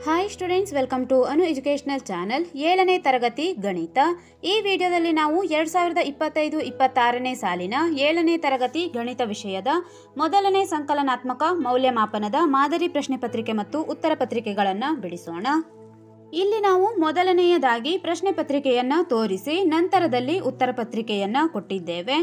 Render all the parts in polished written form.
Hi students, welcome to Anu educational channel. 7ನೇ ತರಗತಿ ಗಣಿತ. ಈ ವಿಡಿಯೋದಲ್ಲಿ ನಾವು 2025-26ನೇ ಸಾಲಿನ 7ನೇ ತರಗತಿ ಗಣಿತ ವಿಷಯದ ಮೊದಲನೇ ಸಂಕಲನಾತ್ಮಕ ಮೌಲ್ಯಮಾಪನದ ಮಾದರಿ ಪ್ರಶ್ನೆ ಪತ್ರಿಕೆ ಮತ್ತು ಉತ್ತರ ಪತ್ರಿಕೆಗಳನ್ನು ಬಿಡಿಸೋಣ. ಇಲ್ಲಿ ನಾವು ಮೊದಲನೆಯದಾಗಿ ಪ್ರಶ್ನೆ ಪತ್ರಿಕೆಯನ್ನು ತೋರಿಸಿ ನಂತರದಲ್ಲಿ ಉತ್ತರ ಪತ್ರಿಕೆಯನ್ನು ಕೊಟ್ಟಿದ್ದೇವೆ.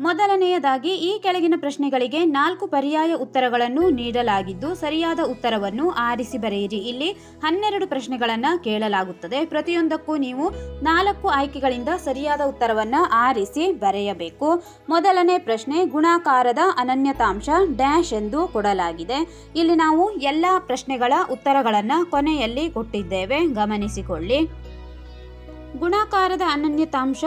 ಮೊದಲನೆಯದಾಗಿ ಈ ಕೆಳಗಿನ ಪ್ರಶ್ನೆಗಳಿಗೆ 4 ಪರ್ಯಾಯ ಉತ್ತರಗಳನ್ನು ನೀಡಲಾಗಿದ್ದು ಸರಿಯಾದ ಉತ್ತರವನ್ನು ಆರಿಸಿ ಬರೆಯಿರಿ. ಇಲ್ಲಿ 12 ಪ್ರಶ್ನೆಗಳನ್ನು ಕೇಳಲಾಗುತ್ತದೆ. ಪ್ರತಿಯೊಂದಕ್ಕೂ ನೀವು 4 ಆಯ್ಕೆಗಳಿಂದ ಸರಿಯಾದ ಉತ್ತರವನ್ನು ಆರಿಸಿ ಬರೆಯಬೇಕು. ಮೊದಲನೇ ಪ್ರಶ್ನೆ, ಗುಣಾಕಾರದ ಅನನ್ಯತಾಂಶ ಡ್ಯಾಶ್ ಎಂದು ಕೊಡಲಾಗಿದೆ. ಇಲ್ಲಿ ನಾವು ಎಲ್ಲ ಪ್ರಶ್ನೆಗಳ ಉತ್ತರಗಳನ್ನು ಕೊನೆಯಲ್ಲಿ ಕೊಟ್ಟಿದ್ದೇವೆ, ಗಮನಿಸಿಕೊಳ್ಳಿ. ಗುಣಾಕಾರದ ಅನನ್ಯತಾಂಶ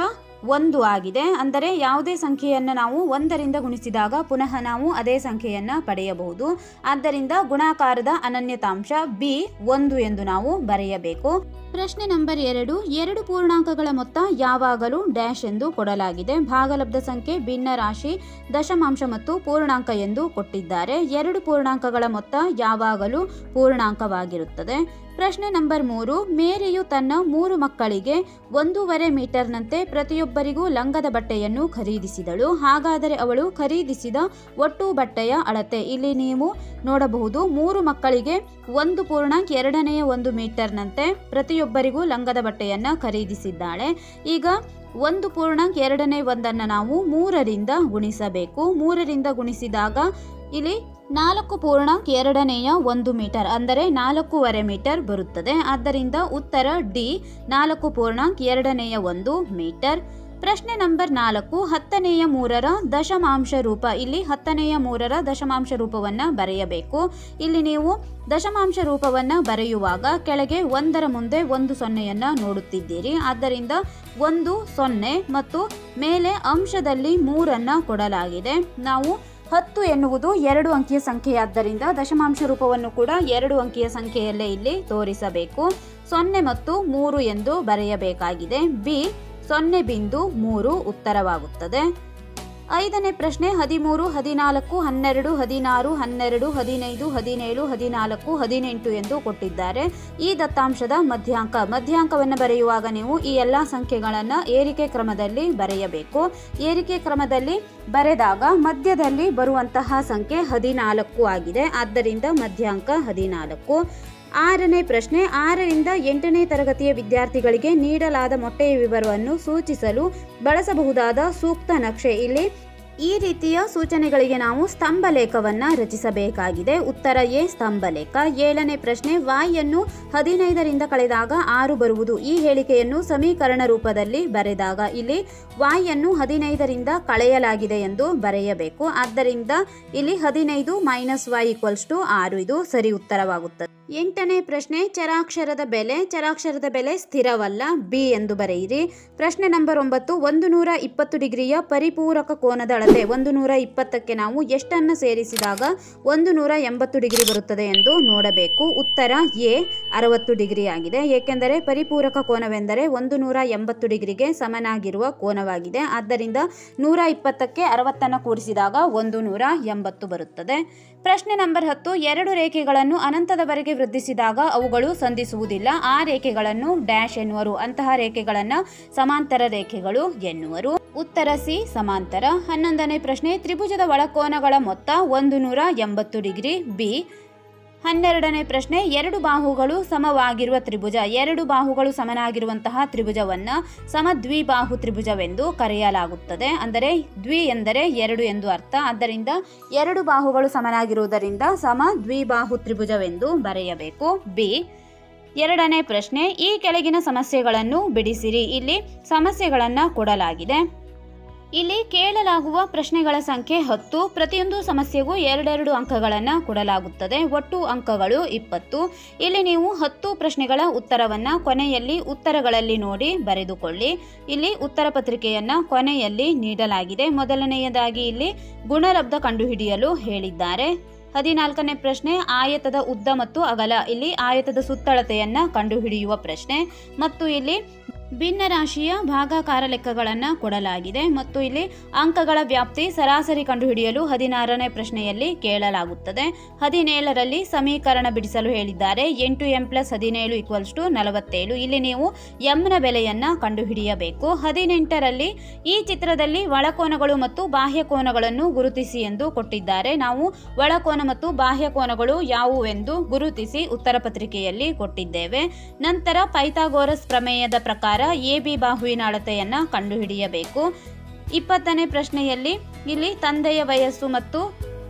1 ಆಗಿದೆ. ಅಂದರೆ ಯಾವುದೇ ಸಂಖ್ಯೆಯನ್ನು ನಾವು 1ರಿಂದ ಗುಣಿಸಿದಾಗ ಪುನಃ ನಾವು ಅದೇ ಸಂಖ್ಯೆಯನ್ನು ಪಡೆಯಬಹುದು. ಆದ್ದರಿಂದ ಗುಣಾಕಾರದ ಅನನ್ಯತಾಂಶ B1 ಎಂದು ನಾವು ಬರೆಯಬೇಕು. ಪ್ರಶ್ನೆ ನಂಬರ್ 2 ಪೂರ್ಣಾಂಕಗಳ ಮೊತ್ತ ಯಾವಾಗಲೂ ಡ್ಯಾಶ್ ಎಂದು ಕೊಡಲಾಗಿದೆ. ಭಾಗಲಬ್ಧ ಸಂಖ್ಯೆ, ಭಿನ್ನ ರಾಶಿ, ದಶಮಾಂಶ ಮತ್ತು ಪೂರ್ಣಾಂಕ ಎಂದು ಕೊಟ್ಟಿದ್ದಾರೆ. 2 ಪೂರ್ಣಾಂಕಗಳ ಮೊತ್ತ ಯಾವಾಗಲೂ ಪೂರ್ಣಾಂಕವಾಗಿರುತ್ತದೆ. ಪ್ರಶ್ನೆ ನಂಬರ್ 3, ಮೇರಿಯು ತನ್ನ 3 ಮಕ್ಕಳಿಗೆ 1.5 ಮೀಟರ್ನಂತೆ ಪ್ರತಿಯೊಬ್ಬರಿಗೂ ಲಂಗದ ಬಟ್ಟೆಯನ್ನು ಖರೀದಿಸಿದಳು. ಹಾಗಾದರೆ ಅವಳು ಖರೀದಿಸಿದ ಒಟ್ಟು ಬಟ್ಟೆಯ ಅಳತೆ. ಇಲ್ಲಿ ನೀವು ನೋಡಬಹುದು 3 ಮಕ್ಕಳಿಗೆ 1.2 ಮೀಟರ್ನಂತೆ ಪ್ರತಿಯೊಬ್ಬರಿಗೂ ಲಂಗದ ಬಟ್ಟೆಯನ್ನು ಖರೀದಿಸಿದ್ದಾಳೆ. ಈಗ 1.2 ನಾವು 3ರಿಂದ ಗುಣಿಸಬೇಕು. 3ರಿಂದ ಗುಣಿಸಿದಾಗ ಇಲ್ಲಿ 4.2 ಮೀಟರ್ ಅಂದರೆ 4.5 ಮೀಟರ್ ಬರುತ್ತದೆ. ಆದ್ದರಿಂದ ಉತ್ತರ ಡಿ 4.2 ಮೀಟರ್. ಪ್ರಶ್ನೆ ನಂಬರ್ 4, 10ನೇ 3ರ ದಶಮಾಂಶ ರೂಪ. ಇಲ್ಲಿ 10ನೇ 3ರ ದಶಮಾಂಶ ರೂಪವನ್ನು ಬರೆಯಬೇಕು. ಇಲ್ಲಿ ನೀವು ದಶಮಾಂಶ ರೂಪವನ್ನು ಬರೆಯುವಾಗ ಕೆಳಗೆ 1ರ ಮುಂದೆ 1 ಸೊನ್ನೆಯನ್ನು ನೋಡುತ್ತಿದ್ದೀರಿ. ಆದ್ದರಿಂದ 1 0 ಮತ್ತು ಮೇಲೆ ಅಂಶದಲ್ಲಿ 3 ಕೊಡಲಾಗಿದೆ. ನಾವು 10 ಎನ್ನುವುದು 2 ಅಂಕಿಯ ಸಂಖ್ಯೆಯಾದ್ದರಿಂದ ದಶಮಾಂಶ ರೂಪವನ್ನು ಕೂಡ 2 ಅಂಕಿಯ ಸಂಖ್ಯೆಯಲ್ಲೇ ಇಲ್ಲಿ ತೋರಿಸಬೇಕು. 0 ಮತ್ತು 3 ಎಂದು ಬರೆಯಬೇಕಾಗಿದೆ. ಬಿ 0.3 ಉತ್ತರವಾಗುತ್ತದೆ. 5ನೇ ಪ್ರಶ್ನೆ, 13, 14, 12, 16, 12, 15, 17, 14, 18 ಎಂದು ಕೊಟ್ಟಿದ್ದಾರೆ. ಈ ದತ್ತಾಂಶದ ಮಧ್ಯಾಂಕವನ್ನು ಬರೆಯುವಾಗ ನೀವು ಈ ಎಲ್ಲ ಸಂಖ್ಯೆಗಳನ್ನು ಏರಿಕೆ ಕ್ರಮದಲ್ಲಿ ಬರೆಯಬೇಕು. ಏರಿಕೆ ಕ್ರಮದಲ್ಲಿ ಬರೆದಾಗ ಮಧ್ಯದಲ್ಲಿ ಬರುವಂತಹ ಸಂಖ್ಯೆ 14 ಆಗಿದೆ. ಆದ್ದರಿಂದ ಮಧ್ಯಾಂಕ 14. 6ನೇ ಪ್ರಶ್ನೆ, 6ರಿಂದ 8ನೇ ತರಗತಿಯ ವಿದ್ಯಾರ್ಥಿಗಳಿಗೆ ನೀಡಲಾದ ಮೊಟ್ಟೆಯ ವಿವರವನ್ನು ಸೂಚಿಸಲು ಬಳಸಬಹುದಾದ ಸೂಕ್ತ ನಕ್ಷೆ. ಇಲ್ಲಿ ಈ ರೀತಿಯ ಸೂಚನೆಗಳಿಗೆ ನಾವು ಸ್ತಂಭಲೇಖವನ್ನು ರಚಿಸಬೇಕಾಗಿದೆ. ಉತ್ತರ ಎ ಸ್ತಂಭಲೇಖ. 7ನೇ ಪ್ರಶ್ನೆ, y-ಯನ್ನು 15ರಿಂದ ಕಳೆದಾಗ 6 ಬರುವುದು. ಈ ಹೇಳಿಕೆಯನ್ನು ಸಮೀಕರಣ ರೂಪದಲ್ಲಿ ಬರೆದಾಗ ಇಲ್ಲಿ y-ಯನ್ನು 15ರಿಂದ ಕಳೆಯಲಾಗಿದೆ ಎಂದು ಬರೆಯಬೇಕು. ಆದ್ದರಿಂದ ಇಲ್ಲಿ 15 - y = 6 ಇದು ಸರಿ ಉತ್ತರವಾಗುತ್ತದೆ. 8ನೇ ಪ್ರಶ್ನೆ, ಚರಾಕ್ಷರದ ಬೆಲೆ ಸ್ಥಿರವಲ್ಲ, ಬಿ ಎಂದು ಬರೆಯಿರಿ. ಪ್ರಶ್ನೆ ನಂಬರ್ 9, 120 ಡಿಗ್ರಿಯ ಪರಿಪೂರಕ ಕೋನದ ಅಳತೆ. 120ಕ್ಕೆ ನಾವು ಎಷ್ಟನ್ನು ಸೇರಿಸಿದಾಗ 180 ಡಿಗ್ರಿ ಬರುತ್ತದೆ ಎಂದು ನೋಡಬೇಕು. ಉತ್ತರ ಎ 60 ಡಿಗ್ರಿ ಆಗಿದೆ. ಏಕೆಂದರೆ ಪರಿಪೂರಕ ಕೋನವೆಂದರೆ 180 ಡಿಗ್ರಿಗೆ ಸಮನಾಗಿರುವ ಕೋನವಾಗಿದೆ. ಆದ್ದರಿಂದ 120ಕ್ಕೆ 60 ಕೂಡಿಸಿದಾಗ 180 ಬರುತ್ತದೆ. ಪ್ರಶ್ನೆ ನಂಬರ್ 10, 2 ರೇಖೆಗಳನ್ನು ಅನಂತದವರೆಗೆ ವೃದ್ಧಿಸಿದಾಗ ಅವುಗಳು ಸಂಧಿಸುವುದಿಲ್ಲ. ಆ ರೇಖೆಗಳನ್ನು ಡ್ಯಾಶ್ ಎನ್ನುವರು. ಅಂತಹ ರೇಖೆಗಳನ್ನು ಸಮಾಂತರ ರೇಖೆಗಳು ಎನ್ನುವರು. ಉತ್ತರ ಸಿ ಸಮಾಂತರ. 11ನೇ ಪ್ರಶ್ನೆ, ತ್ರಿಭುಜದ ಒಳಕೋನಗಳ ಮೊತ್ತ 180 ಡಿಗ್ರಿ, ಬಿ. 12ನೇ ಪ್ರಶ್ನೆ, 2 ಬಾಹುಗಳು ಸಮವಾಗಿರುವ ತ್ರಿಭುಜ. 2 ಬಾಹುಗಳು ಸಮನಾಗಿರುವಂತಹ ತ್ರಿಭುಜವನ್ನು ಸಮದ್ವಿಬಾಹು ತ್ರಿಭುಜವೆಂದು ಕರೆಯಲಾಗುತ್ತದೆ. ಅಂದರೆ ದ್ವಿ ಎಂದರೆ 2 ಎಂದು ಅರ್ಥ. ಆದ್ದರಿಂದ 2 ಬಾಹುಗಳು ಸಮನಾಗಿರುವುದರಿಂದ ಸಮದ್ವಿಬಾಹು ತ್ರಿಭುಜವೆಂದು ಬರೆಯಬೇಕು. ಬಿ. 2ನೇ ಪ್ರಶ್ನೆ, ಈ ಕೆಳಗಿನ ಸಮಸ್ಯೆಗಳನ್ನು ಬಿಡಿಸಿರಿ. ಇಲ್ಲಿ ಸಮಸ್ಯೆಗಳನ್ನು ಕೊಡಲಾಗಿದೆ. ಇಲ್ಲಿ ಕೇಳಲಾಗುವ ಪ್ರಶ್ನೆಗಳ ಸಂಖ್ಯೆ 10. ಪ್ರತಿಯೊಂದು ಸಮಸ್ಯೆಗೂ 2 ಅಂಕಗಳನ್ನು ಕೊಡಲಾಗುತ್ತದೆ. ಒಟ್ಟು ಅಂಕಗಳು 20. ಇಲ್ಲಿ ನೀವು 10 ಪ್ರಶ್ನೆಗಳ ಉತ್ತರವನ್ನು ಕೊನೆಯಲ್ಲಿ ಉತ್ತರಗಳಲ್ಲಿ ನೋಡಿ ಬರೆದುಕೊಳ್ಳಿ. ಇಲ್ಲಿ ಉತ್ತರ ಪತ್ರಿಕೆಯನ್ನು ಕೊನೆಯಲ್ಲಿ ನೀಡಲಾಗಿದೆ. ಮೊದಲನೆಯದಾಗಿ ಇಲ್ಲಿ ಗುಣಲಬ್ಧ ಕಂಡುಹಿಡಿಯಲು ಹೇಳಿದ್ದಾರೆ. 14ನೇ ಪ್ರಶ್ನೆ, ಆಯತದ ಉದ್ದ ಮತ್ತು ಅಗಲ. ಇಲ್ಲಿ ಆಯತದ ಸುತ್ತಳತೆಯನ್ನು ಕಂಡುಹಿಡಿಯುವ ಪ್ರಶ್ನೆ. ಮತ್ತು ಇಲ್ಲಿ ಭಿನ್ನರಾಶಿಯ ಭಾಗಾಕಾರ ಲೆಕ್ಕಗಳನ್ನು ಕೊಡಲಾಗಿದೆ ಮತ್ತು ಇಲ್ಲಿ ಅಂಕಗಳ ವ್ಯಾಪ್ತಿ ಸರಾಸರಿ ಕಂಡುಹಿಡಿಯಲು 16ನೇ ಪ್ರಶ್ನೆಯಲ್ಲಿ ಕೇಳಲಾಗುತ್ತದೆ. 17ರಲ್ಲಿ ಸಮೀಕರಣ ಬಿಡಿಸಲು ಹೇಳಿದ್ದಾರೆ. 8m+17 = 47. ಇಲ್ಲಿ ನೀವು ಎಂನ ಬೆಲೆಯನ್ನು ಕಂಡುಹಿಡಿಯಬೇಕು. 18ರಲ್ಲಿ ಈ ಚಿತ್ರದಲ್ಲಿ ಒಳಕೋನಗಳು ಮತ್ತು ಬಾಹ್ಯ ಕೋನಗಳನ್ನು ಗುರುತಿಸಿ ಎಂದು ಕೊಟ್ಟಿದ್ದಾರೆ. ನಾವು ಒಳಕೋನ ಮತ್ತು ಬಾಹ್ಯ ಕೋನಗಳು ಯಾವುವೆಂದು ಗುರುತಿಸಿ ಉತ್ತರ ಪತ್ರಿಕೆಯಲ್ಲಿ ಕೊಟ್ಟಿದ್ದೇವೆ. ನಂತರ ಪೈಥಾಗೋರಸ್ ಪ್ರಮೇಯದ ಪ್ರಕಾರ AB ಬಾಹುವಿನ ಅಳತೆಯನ್ನು ಕಂಡುಹಿಡಿಯಬೇಕು. 20ನೇ ಪ್ರಶ್ನೆಯಲ್ಲಿ ಇಲ್ಲಿ ತಂದೆಯ ವಯಸ್ಸು ಮತ್ತು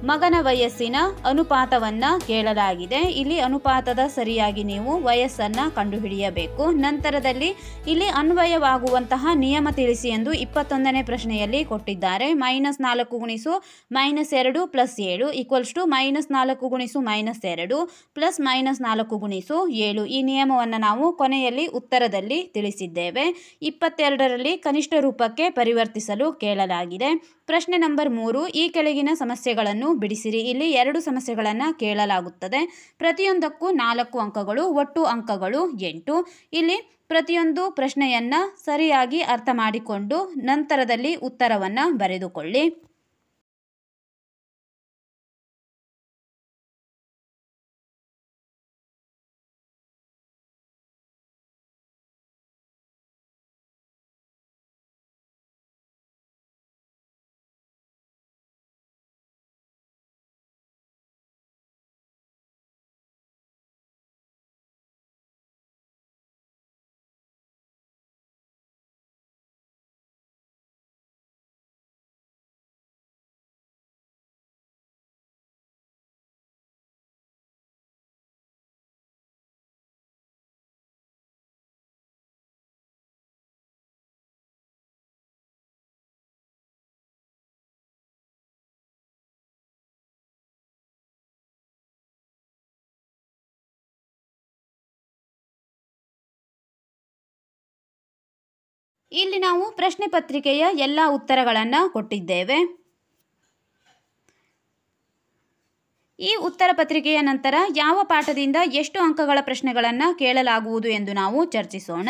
ಮಗನ ವಯಸ್ಸಿನ ಅನುಪಾತವನ್ನು ಕೇಳಲಾಗಿದೆ. ಇಲ್ಲಿ ಅನುಪಾತದ ಸರಿಯಾಗಿ ನೀವು ವಯಸ್ಸನ್ನು ಕಂಡುಹಿಡಿಯಬೇಕು. ನಂತರದಲ್ಲಿ ಇಲ್ಲಿ ಅನ್ವಯವಾಗುವಂತಹ ನಿಯಮ ತಿಳಿಸಿ ಎಂದು 21ನೇ ಪ್ರಶ್ನೆಯಲ್ಲಿ ಕೊಟ್ಟಿದ್ದಾರೆ. -4 × -2 + 7 = -4 × -2 + -4 × 7. ಈ ನಿಯಮವನ್ನು ನಾವು ಕೊನೆಯಲ್ಲಿ ಉತ್ತರದಲ್ಲಿ ತಿಳಿಸಿದ್ದೇವೆ. 22ರಲ್ಲಿ ಕನಿಷ್ಠ ರೂಪಕ್ಕೆ ಪರಿವರ್ತಿಸಲು ಕೇಳಲಾಗಿದೆ. ಪ್ರಶ್ನೆ ನಂಬರ್ 3, ಈ ಕೆಳಗಿನ ಸಮಸ್ಯೆಗಳನ್ನು ಬಿಡಿಸಿರಿ. ಇಲ್ಲಿ 2 ಸಮಸ್ಯೆಗಳನ್ನು ಕೇಳಲಾಗುತ್ತದೆ. ಪ್ರತಿಯೊಂದಕ್ಕೂ 4 ಅಂಕಗಳು, ಒಟ್ಟು ಅಂಕಗಳು 8. ಇಲ್ಲಿ ಪ್ರತಿಯೊಂದು ಪ್ರಶ್ನೆಯನ್ನು ಸರಿಯಾಗಿ ಅರ್ಥ ಮಾಡಿಕೊಂಡು ನಂತರದಲ್ಲಿ ಉತ್ತರವನ್ನು ಬರೆದುಕೊಳ್ಳಿ. ಇಲ್ಲಿ ನಾವು ಪ್ರಶ್ನೆ ಪತ್ರಿಕೆಯ ಎಲ್ಲ ಉತ್ತರಗಳನ್ನು ಕೊಟ್ಟಿದ್ದೇವೆ. ಈ ಉತ್ತರ ಪತ್ರಿಕೆಯ ನಂತರ ಯಾವ ಪಾಠದಿಂದ ಎಷ್ಟು ಅಂಕಗಳ ಪ್ರಶ್ನೆಗಳನ್ನು ಕೇಳಲಾಗುವುದು ಎಂದು ನಾವು ಚರ್ಚಿಸೋಣ.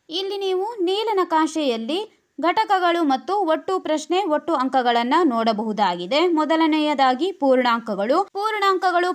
ಇಲ್ಲಿ ನೀವು ನೀಲನಕಾಶೆಯಲ್ಲಿ ಘಟಕಗಳು ಮತ್ತು ಒಟ್ಟು ಪ್ರಶ್ನೆ ಒಟ್ಟು ಅಂಕಗಳನ್ನು ನೋಡಬಹುದಾಗಿದೆ. ಮೊದಲನೆಯದಾಗಿ ಪೂರ್ಣಾಂಕಗಳು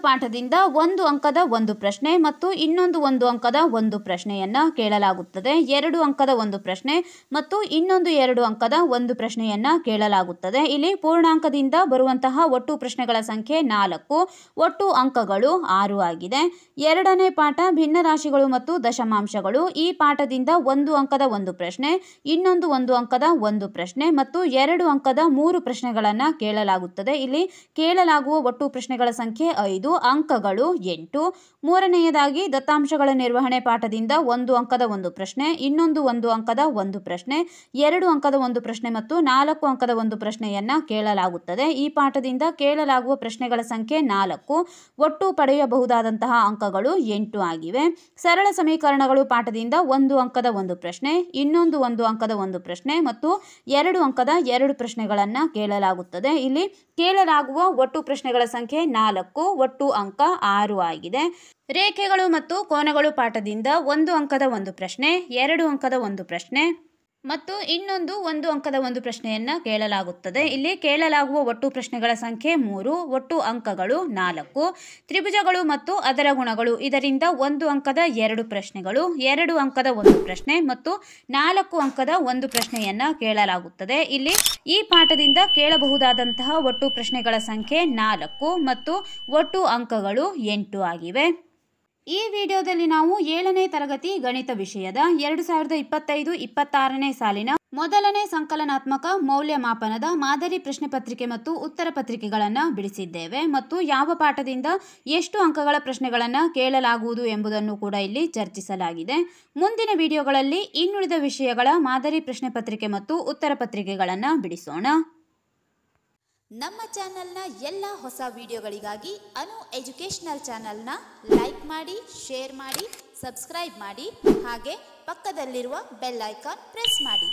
ಪಾಠದಿಂದ 1 ಅಂಕದ ಒಂದು ಪ್ರಶ್ನೆ ಮತ್ತು ಇನ್ನೊಂದು 1 ಅಂಕದ ಒಂದು ಪ್ರಶ್ನೆಯನ್ನ ಕೇಳಲಾಗುತ್ತದೆ. 2 ಅಂಕದ ಒಂದು ಪ್ರಶ್ನೆ ಮತ್ತು ಇನ್ನೊಂದು 2 ಅಂಕದ ಒಂದು ಪ್ರಶ್ನೆಯನ್ನ ಕೇಳಲಾಗುತ್ತದೆ. ಇಲ್ಲಿ ಪೂರ್ಣಾಂಕದಿಂದ ಬರುವಂತಹ ಒಟ್ಟು ಪ್ರಶ್ನೆಗಳ ಸಂಖ್ಯೆ 4, ಒಟ್ಟು ಅಂಕಗಳು 6 ಆಗಿದೆ. ಎರಡನೇ ಪಾಠ ಭಿನ್ನರಾಶಿಗಳು ಮತ್ತು ದಶಮಾಂಶಗಳು. ಈ ಪಾಠದಿಂದ 1 ಅಂಕದ ಒಂದು ಪ್ರಶ್ನೆ, ಇನ್ನೊಂದು 1 ಅಂಕದ ಒಂದು ಪ್ರಶ್ನೆ ಮತ್ತು 2 ಅಂಕದ 3 ಪ್ರಶ್ನೆಗಳನ್ನು ಕೇಳಲಾಗುತ್ತದೆ. ಇಲ್ಲಿ ಕೇಳಲಾಗುವ ಒಟ್ಟು ಪ್ರಶ್ನೆಗಳ ಸಂಖ್ಯೆ 5, ಅಂಕಗಳು 8. ಮೂರನೆಯದಾಗಿ ದತ್ತಾಂಶಗಳ ನಿರ್ವಹಣೆ ಪಾಠದಿಂದ 1 ಅಂಕದ ಒಂದು ಪ್ರಶ್ನೆ, ಇನ್ನೊಂದು 1 ಅಂಕದ ಒಂದು ಪ್ರಶ್ನೆ, 2 ಅಂಕದ ಒಂದು ಪ್ರಶ್ನೆ ಮತ್ತು 4 ಅಂಕದ ಒಂದು ಪ್ರಶ್ನೆಯನ್ನ ಕೇಳಲಾಗುತ್ತದೆ. ಈ ಪಾಠದಿಂದ ಕೇಳಲಾಗುವ ಪ್ರಶ್ನೆಗಳ ಸಂಖ್ಯೆ 4, ಒಟ್ಟು ಪಡೆಯಬಹುದಾದಂತಹ ಅಂಕಗಳು 8 ಆಗಿವೆ. ಸರಳ ಸಮೀಕರಣಗಳು ಪಾಠದಿಂದ 1 ಅಂಕದ ಒಂದು ಪ್ರಶ್ನೆ, ಇನ್ನೊಂದು 1 ಅಂಕದ ಒಂದು ಪ್ರಶ್ನೆ ಮತ್ತು 2 ಅಂಕದ 2 ಪ್ರಶ್ನೆಗಳನ್ನು ಕೇಳಲಾಗುತ್ತದೆ. ಇಲ್ಲಿ ಕೇಳಲಾಗುವ ಒಟ್ಟು ಪ್ರಶ್ನೆಗಳ ಸಂಖ್ಯೆ 4, ಒಟ್ಟು ಅಂಕ 6 ಆಗಿದೆ. ರೇಖೆಗಳು ಮತ್ತು ಕೋನಗಳು ಪಾಠದಿಂದ 1 ಅಂಕದ ಒಂದು ಪ್ರಶ್ನೆ, 2 ಅಂಕದ ಒಂದು ಪ್ರಶ್ನೆ ಮತ್ತು ಇನ್ನೊಂದು 1 ಅಂಕದ ಒಂದು ಪ್ರಶ್ನೆಯನ್ನ ಕೇಳಲಾಗುತ್ತದೆ. ಇಲ್ಲಿ ಕೇಳಲಾಗುವ ಒಟ್ಟು ಪ್ರಶ್ನೆಗಳ ಸಂಖ್ಯೆ 3, ಒಟ್ಟು ಅಂಕಗಳು 4. ತ್ರಿಭುಜಗಳು ಮತ್ತು ಅದರ ಗುಣಗಳು, ಇದರಿಂದ 1 ಅಂಕದ 2 ಪ್ರಶ್ನೆಗಳು, 2 ಅಂಕದ ಒಂದು ಪ್ರಶ್ನೆ ಮತ್ತು 4 ಅಂಕದ ಒಂದು ಪ್ರಶ್ನೆಯನ್ನ ಕೇಳಲಾಗುತ್ತದೆ. ಇಲ್ಲಿ ಈ ಪಾಠದಿಂದ ಕೇಳಬಹುದಾದಂತಹ ಒಟ್ಟು ಪ್ರಶ್ನೆಗಳ ಸಂಖ್ಯೆ 4 ಮತ್ತು ಒಟ್ಟು ಅಂಕಗಳು 8 ಆಗಿವೆ. ಈ ವಿಡಿಯೋದಲ್ಲಿ ನಾವು 7ನೇ ತರಗತಿ ಗಣಿತ ವಿಷಯದ 2025-26ನೇ ಸಾಲಿನ ಮೊದಲನೇ ಸಂಕಲನಾತ್ಮಕ ಮೌಲ್ಯಮಾಪನದ ಮಾದರಿ ಪ್ರಶ್ನೆ ಪತ್ರಿಕೆ ಮತ್ತು ಉತ್ತರ ಪತ್ರಿಕೆಗಳನ್ನು ಬಿಡಿಸಿದ್ದೇವೆ ಮತ್ತು ಯಾವ ಪಾಠದಿಂದ ಎಷ್ಟು ಅಂಕಗಳ ಪ್ರಶ್ನೆಗಳನ್ನು ಕೇಳಲಾಗುವುದು ಎಂಬುದನ್ನು ಕೂಡ ಇಲ್ಲಿ ಚರ್ಚಿಸಲಾಗಿದೆ. ಮುಂದಿನ ವಿಡಿಯೋಗಳಲ್ಲಿ ಇನ್ನುಳಿದ ವಿಷಯಗಳ ಮಾದರಿ ಪ್ರಶ್ನೆ ಪತ್ರಿಕೆ ಮತ್ತು ಉತ್ತರ ಪತ್ರಿಕೆಗಳನ್ನು ಬಿಡಿಸೋಣ. ನಮ್ಮ ಚಾನೆಲ್ನ ಎಲ್ಲ ಹೊಸ ವಿಡಿಯೋಗಳಿಗಾಗಿ ಅನು ಎಜುಕೇಷನಲ್ ಚಾನೆಲ್ನ ಲೈಕ್ ಮಾಡಿ, ಶೇರ್ ಮಾಡಿ, ಸಬ್ಸ್ಕ್ರೈಬ್ ಮಾಡಿ, ಹಾಗೆ ಪಕ್ಕದಲ್ಲಿರುವ ಬೆಲ್ ಐಕಾನ್ ಪ್ರೆಸ್ ಮಾಡಿ.